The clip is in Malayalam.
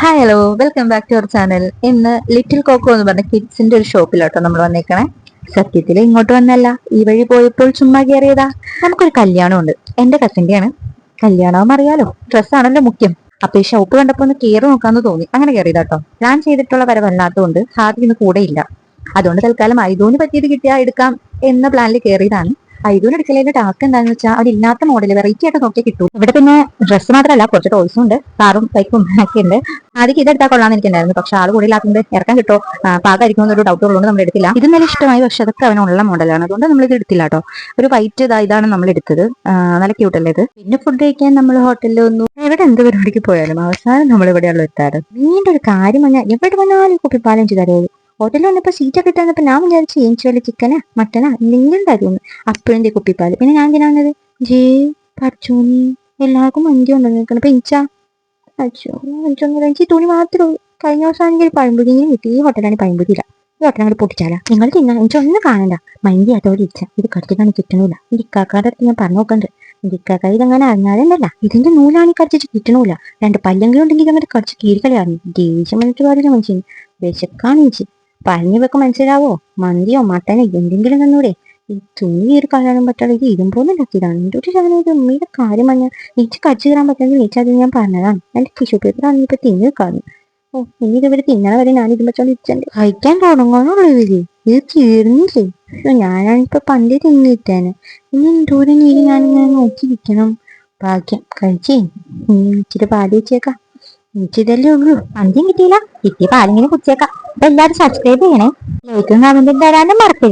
Hi hello welcome back to our channel. ഇന്ന് ലിറ്റിൽ കോക്കോ എന്ന് പറഞ്ഞ കിഡ്സിന്റെ ഒരു ഷോപ്പിലോട്ടോ നമ്മൾ വന്നേക്കണേ. സത്യത്തിൽ ഇങ്ങോട്ട് വന്നല്ല, ഈ വഴി പോയപ്പോൾ ചുമ്മാ കയറിയതാ. നമുക്കൊരു കല്യാണമുണ്ട്, എന്റെ കസിന്റെയാണ്. കല്യാണം അറിയാലോ, ഡ്രസ്സാണല്ലോ മുഖ്യം. അപ്പൊ ഈ ഷോപ്പ് കണ്ടപ്പോ ഒന്ന് കയറി നോക്കാന്ന് തോന്നി, അങ്ങനെ കയറിയതാട്ടോ. പ്ലാൻ ചെയ്തിട്ടുള്ള വരവല്ലാത്തതുകൊണ്ട് ഹാദി ഇന്ന് കൂടെ ഇല്ല. അതുകൊണ്ട് തൽക്കാലം ഐദൂന് പറ്റിയത് കിട്ടിയാ എടുക്കാം എന്ന പ്ലാനിൽ കയറിയതാണ്. ഐദൂന് എടുക്കലതിന്റെ ടാസ്ക് എന്താണെന്ന് വെച്ചാൽ അതില്ലാത്ത മോഡൽ വെറൈറ്റി ആയിട്ട് നോക്കി കിട്ടും. ഇവിടെ പിന്നെ ഡ്രസ്സ് മാത്രമല്ല, കുറച്ച് ടോയ്സും ഉണ്ട്, കാറും ബൈക്കും ഒക്കെ ഉണ്ട്. ആദ്യം ഇതെടുത്താൽ കൊള്ളാന്ന് എനിക്കുണ്ടായിരുന്നു, പക്ഷെ ആൾ കൂടെ ഇല്ലാത്തത് ഇറക്കാൻ കിട്ടോ പാകായിരിക്കും എന്നൊരു ഡൗട്ട് ഉള്ളതുകൊണ്ട് നമ്മൾ എടുത്തില്ല. ഇത് നല്ല ഇഷ്ടമായി, പക്ഷെ അതൊക്കെ അവനുള്ള മോഡലാണ്, അതുകൊണ്ട് നമ്മൾ ഇത് എടുത്തില്ല കേട്ടോ. ഒരു വൈറ്റ് ഇതാണ് നമ്മൾ എടുത്തത്. നല്ല ക്യൂട്ടല്ലേ ഇത്. പിന്നെ ഫുഡ് കഴിക്കാൻ നമ്മൾ ഹോട്ടലിൽ വന്നു. എവിടെ എന്ത് പരിപാടിക്ക് പോയാലും അവസാനം നമ്മൾ ഇവിടെയുള്ള എത്താറ്. വീണ്ടും ഒരു കാര്യം പറഞ്ഞാൽ എവിടെ വന്നാലും കുപ്പിപ്പാലം ചെയ്താലോ. ഹോട്ടലിൽ വന്നപ്പോ സീറ്റൊക്കെ കിട്ടാന്നപ്പോ ഞാൻ വിചാരിച്ചു ഏഞ്ചോലി ചിക്കനാ മട്ടനാ എന്തെങ്കിലും തരുമെന്ന്. അപ്പോഴും കുപ്പിപ്പാല്. പിന്നെ ഞാൻ എന്തിനാണത് ജേ പഠിച്ചോനി എല്ലാവർക്കും മന്തി ഉണ്ടെന്ന് നിൽക്കണം. അപ്പൊ ഇഞ്ചാ അച്ഛോ അഞ്ചൊന്നും എനിക്ക് തുണി മാത്രമേ ഉള്ളൂ. കഴിഞ്ഞ ദിവസം ആണെങ്കിൽ പഴംപൊരിയും കിട്ടി. ഈ ഹോട്ടലാണ് പഴംപൊരിയില്ല. ഈ ഹോട്ടൽ അങ്ങോട്ട് പൊട്ടിച്ചാലാ നിങ്ങൾ തിന്നാ എനിക്കൊന്നും കാണണ്ട. മന്തി അതോടെ ഇച്ച ഇത് കടിച്ചിട്ടാണ് കിട്ടണില്ല. എന്റെ ഇക്കാക്കാരുടെ അടുത്ത് ഞാൻ പറഞ്ഞു നോക്കണ്ട്. എന്റെ ഇക്കാക്ക ഇതങ്ങനെ അറിഞ്ഞാലല്ല, ഇതിന്റെ നൂലാണ് കടിച്ചിട്ട് കിട്ടണില്ല. രണ്ട് പല്ലെങ്കിലും ഉണ്ടെങ്കിൽ അങ്ങനെ കടിച്ച് കീറിക്കളിയാണ്. ദേഷ്യം വന്നിട്ട് പാടില്ല മനുഷ്യന്. വിശക്കാണ് ചേച്ചി. പറഞ്ഞവർക്ക് മനസ്സിലാവോ? മന്തിയോ മട്ടനോ എന്തെങ്കിലും തന്നൂടെ. ഈ തുണി ഒരു കളയാനും പറ്റാതെ ഇത് ഇരുമ്പോന്നും ഉണ്ടാക്കിയതാണ്. എന്തൊരു സാധനം ഇത്. ഉമ്മയുടെ കാര്യം പറഞ്ഞാൽ നീച്ച് കടിച്ചു കയറാൻ പറ്റുമെങ്കിൽ നീച്ച് അത് ഞാൻ പറഞ്ഞതാണ്. എന്റെ ടിഷ്യൂ പേപ്പർ ആണ് ഇപ്പൊ തിന്നു കാണുന്നു. ഓ ഇനി ഇതുവരെ തിന്നാൻ വരെ ഞാൻ ഇത് വെച്ചോണ്ട് ഇരിച്ചണ്ട്. കഴിക്കാൻ തുടങ്ങാനുള്ളൂ ഇവര്. ഇത് തീർന്നില്ലേ? ഞാനാണിപ്പോ പണ്ടേ തിന്നിട്ടാണ്. ഇനി എന്തോരം നീര് ഞാനിങ്ങനെ നോക്കിയിരിക്കണം. ഭാഗ്യം കഴിച്ചേ. ഇച്ചിരി പാല് വെച്ചേക്കാം. ഇതല്ലേ ഉള്ളൂ. മന്തിയും കിട്ടിയില്ല, കിട്ടിയ പാലിങ്ങനെ കുടിച്ചേക്കാം. അപ്പൊ എല്ലാവരും സബ്സ്ക്രൈബ് ചെയ്യണേ. ലൈക്കും കമന്റും തരാനും മറക്കരുത്.